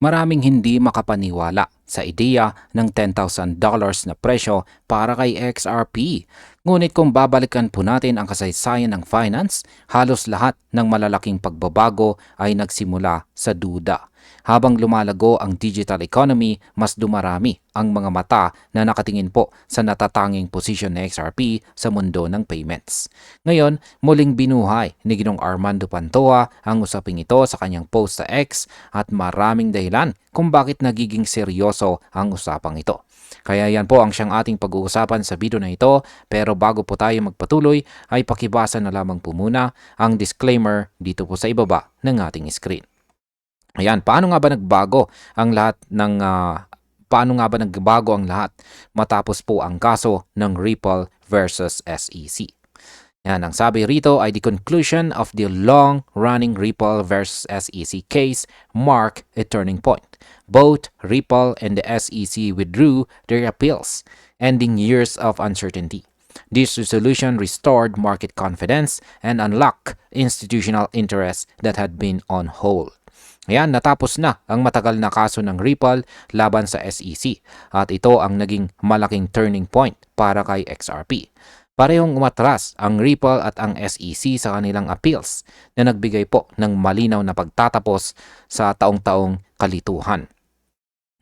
Maraming hindi makapaniwala sa ideya ng $10,000 na presyo para kay XRP. Ngunit kung babalikan po natin ang kasaysayan ng finance, halos lahat ng malalaking pagbabago ay nagsimula sa duda. Habang lumalago ang digital economy, mas dumarami ang mga mata na nakatingin po sa natatanging posisyon ng XRP sa mundo ng payments. Ngayon, muling binuhay ni Ginong Armando Pantoa ang usaping ito sa kanyang post sa X at maraming dahilan kung bakit nagiging seryoso ang usapang ito. Kaya yan po ang siyang ating pag-uusapan sa video na ito, pero bago po tayo magpatuloy ay pakibasa na lamang po muna ang disclaimer dito po sa ibaba ng ating screen. Ayan, paano nga ba nagbago ang lahat matapos po ang kaso ng Ripple versus SEC? Yan, ang sabi rito ay the conclusion of the long-running Ripple versus SEC case mark a turning point. Both Ripple and the SEC withdrew their appeals, ending years of uncertainty. This resolution restored market confidence and unlocked institutional interest that had been on hold. Ayan, natapos na ang matagal na kaso ng Ripple laban sa SEC at ito ang naging malaking turning point para kay XRP. Parehong umatras ang Ripple at ang SEC sa kanilang appeals na nagbigay po ng malinaw na pagtatapos sa taong-taong kalituhan.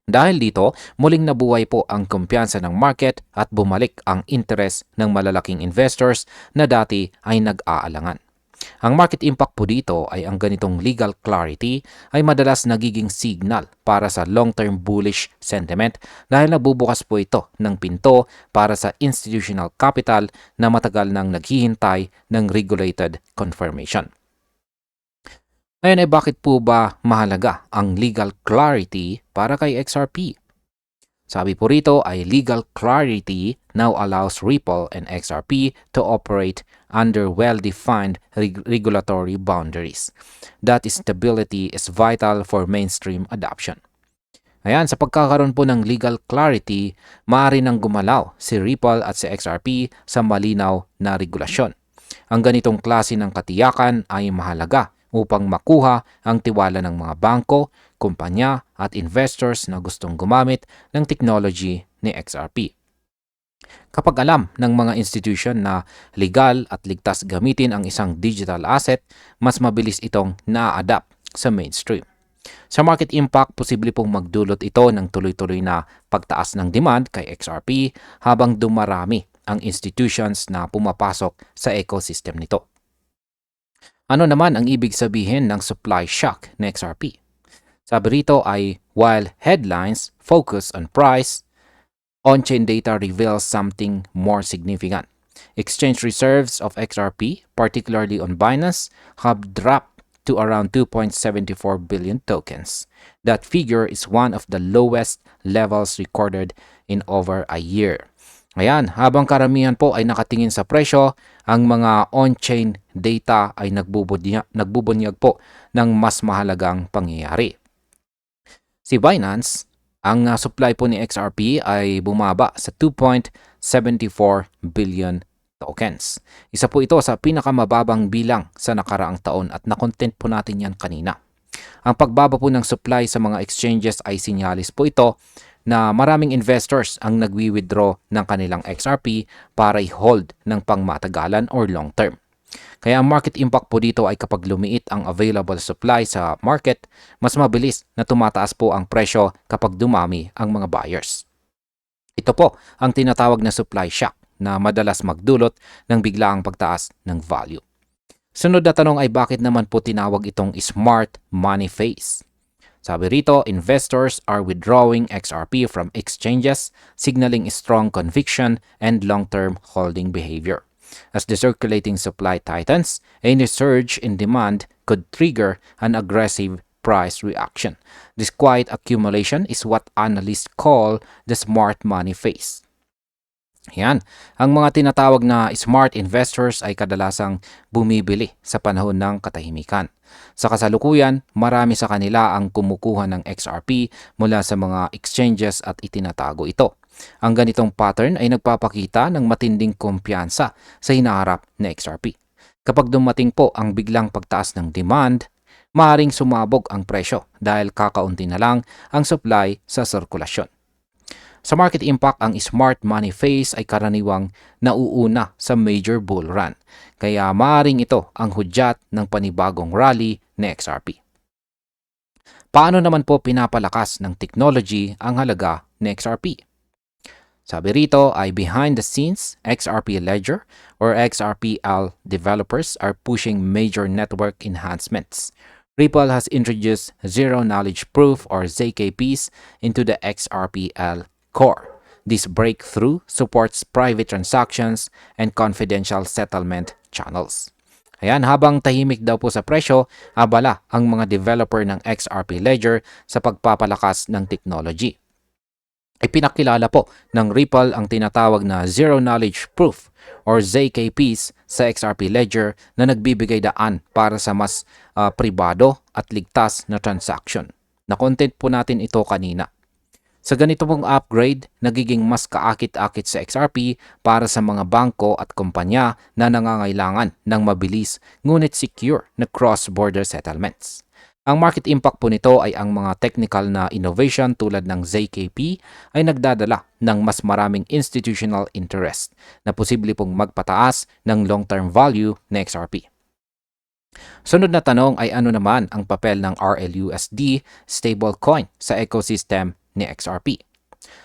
Dahil dito, muling nabuhay po ang kumpiyansa ng market at bumalik ang interes ng malalaking investors na dati ay nag-aalangan. Ang market impact po dito ay ang ganitong legal clarity ay madalas nagiging signal para sa long-term bullish sentiment dahil nabubukas po ito ng pinto para sa institutional capital na matagal nang naghihintay ng regulated confirmation. Ngayon ay bakit po ba mahalaga ang legal clarity para kay XRP? Sabi po rito ay legal clarity now allows Ripple and XRP to operate under well-defined regulatory boundaries. That stability is vital for mainstream adoption. Ayan, sa pagkakaroon po ng legal clarity, maaari nang gumalaw si Ripple at si XRP sa malinaw na regulasyon. Ang ganitong klase ng katiyakan ay mahalaga upang makuha ang tiwala ng mga bangko, kumpanya at investors na gustong gumamit ng technology ni XRP. Kapag alam ng mga institution na legal at ligtas gamitin ang isang digital asset, mas mabilis itong na-adapt sa mainstream. Sa market impact, posible pong magdulot ito ng tuloy-tuloy na pagtaas ng demand kay XRP habang dumarami ang institutions na pumapasok sa ecosystem nito. Ano naman ang ibig sabihin ng supply shock ng XRP? Sabi rito ay, while headlines focus on price, on-chain data reveals something more significant. Exchange reserves of XRP, particularly on Binance, have dropped to around 2.74 billion tokens. That figure is one of the lowest levels recorded in over a year. Ayan, habang karamihan po ay nakatingin sa presyo, ang mga on-chain data ay nagbubunyag po ng mas mahalagang pangyayari. Si Binance, ang supply po ni XRP ay bumaba sa 2.74 billion tokens. Isa po ito sa pinakamababang bilang sa nakaraang taon at nakontent po natin yan kanina. Ang pagbaba po ng supply sa mga exchanges ay sinyalis po ito na maraming investors ang nagwi-withdraw ng kanilang XRP para i-hold ng pangmatagalan or long term. Kaya ang market impact po dito ay kapag lumiit ang available supply sa market, mas mabilis na tumataas po ang presyo kapag dumami ang mga buyers. Ito po ang tinatawag na supply shock na madalas magdulot ng biglaang pagtaas ng value. Sunod na tanong ay bakit naman po tinawag itong smart money phase? Sabi rito, investors are withdrawing XRP from exchanges, signaling strong conviction and long-term holding behavior. As the circulating supply tightens, any surge in demand could trigger an aggressive price reaction. This quiet accumulation is what analysts call the smart money phase. Yan, ang mga tinatawag na smart investors ay kadalasang bumibili sa panahon ng katahimikan. Sa kasalukuyan, marami sa kanila ang kumukuha ng XRP mula sa mga exchanges at itinatago ito. Ang ganitong pattern ay nagpapakita ng matinding kumpiyansa sa hinaharap na XRP. Kapag dumating po ang biglang pagtaas ng demand, maaaring sumabog ang presyo dahil kakaunti na lang ang supply sa sirkulasyon. Sa market impact, ang smart money phase ay karaniwang nauuna sa major bull run, kaya maaaring ito ang hudyat ng panibagong rally ni XRP. Paano naman po pinapalakas ng technology ang halaga ni XRP? Sabi rito ay behind the scenes, XRP Ledger or XRPL developers are pushing major network enhancements. Ripple has introduced Zero Knowledge Proof or ZKPs into the XRPL core. This breakthrough supports private transactions and confidential settlement channels. Ayan, habang tahimik daw po sa presyo, abala ang mga developer ng XRP Ledger sa pagpapalakas ng technology. Ipinakilala po ng Ripple ang tinatawag na Zero Knowledge Proof or ZKPs sa XRP Ledger na nagbibigay daan para sa mas pribado at ligtas na transaction. Na-content po natin ito kanina. Sa ganito pong upgrade, nagiging mas kaakit-akit sa XRP para sa mga bangko at kumpanya na nangangailangan ng mabilis ngunit secure na cross-border settlements. Ang market impact po nito ay ang mga technical na innovation tulad ng ZKP ay nagdadala ng mas maraming institutional interest na posible pong magpataas ng long-term value ng XRP. Sunod na tanong ay ano naman ang papel ng RLUSD stablecoin sa ecosystem ni XRP.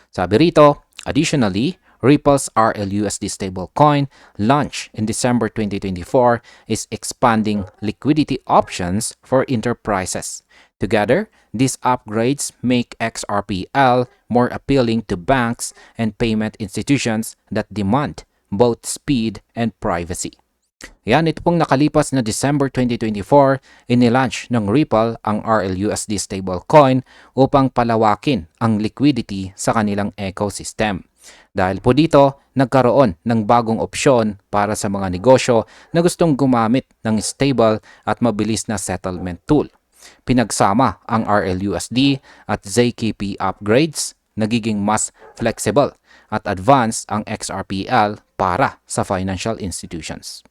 Sabi rito, additionally, Ripple's RLUSD stablecoin launched in December 2024 is expanding liquidity options for enterprises. Together, these upgrades make XRPL more appealing to banks and payment institutions that demand both speed and privacy. Yan, ito pong nakalipas na December 2024, inilaunch ng Ripple ang RLUSD stablecoin upang palawakin ang liquidity sa kanilang ecosystem. Dahil po dito, nagkaroon ng bagong opsyon para sa mga negosyo na gustong gumamit ng stable at mabilis na settlement tool. Pinagsama ang RLUSD at ZKP upgrades, nagiging mas flexible at advanced ang XRPL para sa financial institutions.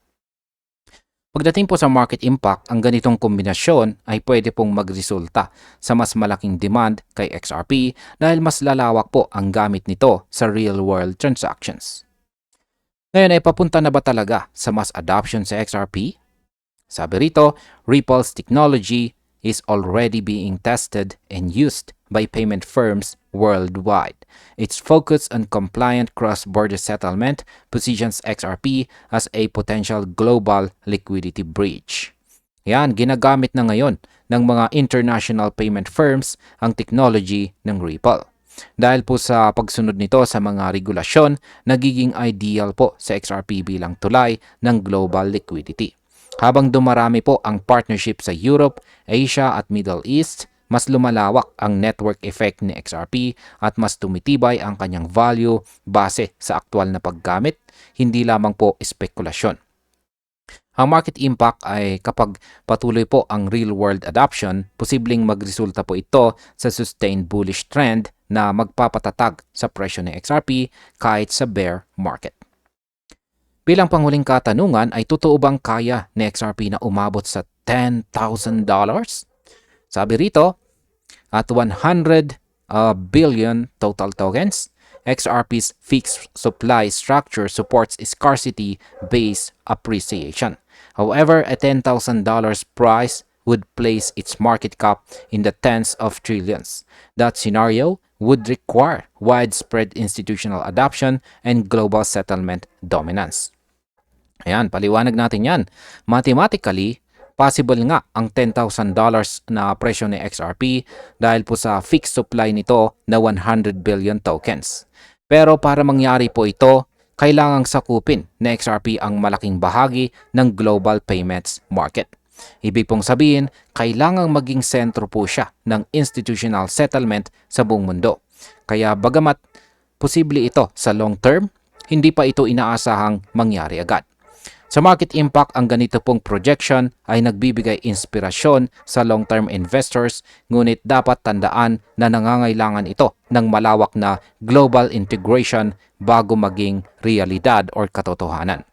Pagdating po sa market impact, ang ganitong kombinasyon ay pwede pong magresulta sa mas malaking demand kay XRP dahil mas lalawak po ang gamit nito sa real-world transactions. Ngayon ay papunta na ba talaga sa mass adoption sa XRP? Sabi rito, Ripple's technology is already being tested and used by payment firms worldwide. Its focus on compliant cross-border settlement positions XRP as a potential global liquidity bridge. Yan, ginagamit na ngayon ng mga international payment firms ang technology ng Ripple. Dahil po sa pagsunod nito sa mga regulasyon, nagiging ideal po sa XRP bilang tulay ng global liquidity. Habang dumarami po ang partnership sa Europe, Asia at Middle East, mas lumalawak ang network effect ni XRP at mas tumitibay ang kanyang value base sa aktwal na paggamit, hindi lamang po espekulasyon. Ang market impact ay kapag patuloy po ang real-world adoption, posibleng magresulta po ito sa sustained bullish trend na magpapatatag sa presyo ng XRP kahit sa bear market. Bilang panghuling katanungan, ay totoo bang kaya ni XRP na umabot sa $10,000? Sabi rito, at 100 billion total tokens, XRP's fixed supply structure supports scarcity-based appreciation. However, a $10,000 price would place its market cap in the tens of trillions. That scenario would require widespread institutional adoption and global settlement dominance. Ayan, paliwanag natin yan. Mathematically, possible nga ang $10,000 na presyo ni XRP dahil po sa fixed supply nito na 100 billion tokens. Pero para mangyari po ito, kailangang sakupin na XRP ang malaking bahagi ng global payments market. Ibig pong sabihin, kailangang maging sentro po siya ng institutional settlement sa buong mundo. Kaya bagamat posible ito sa long term, hindi pa ito inaasahang mangyari agad. Sa market impact, ang ganito pong projection ay nagbibigay inspirasyon sa long-term investors, ngunit dapat tandaan na nangangailangan ito ng malawak na global integration bago maging realidad or katotohanan.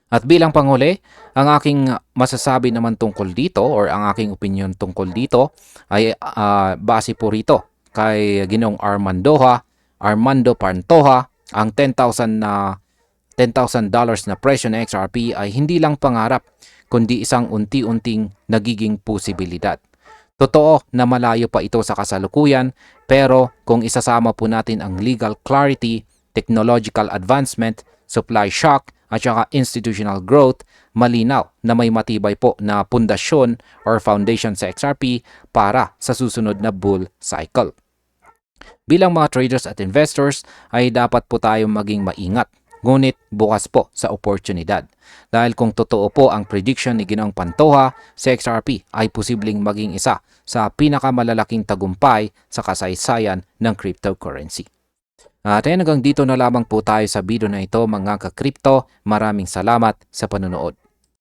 At bilang panghuli, ang aking masasabi naman tungkol dito or ang aking opinion tungkol dito ay base po rito kay Ginoong Armando Pantoja, ang $10,000 na presyo ng XRP ay hindi lang pangarap kundi isang unti-unting nagiging posibilidad. Totoo na malayo pa ito sa kasalukuyan, pero kung isasama po natin ang legal clarity, technological advancement, supply shock at saka institutional growth, malinaw na may matibay po na pundasyon or foundation sa XRP para sa susunod na bull cycle. Bilang mga traders at investors ay dapat po tayong maging maingat, ngunit bukas po sa oportunidad. Dahil kung totoo po ang prediction ni Ginoong Pantoja, si XRP ay posibleng maging isa sa pinakamalalaking tagumpay sa kasaysayan ng cryptocurrency. At hanggang dito na lamang po tayo sa video na ito mga ka-crypto. Maraming salamat sa panonood.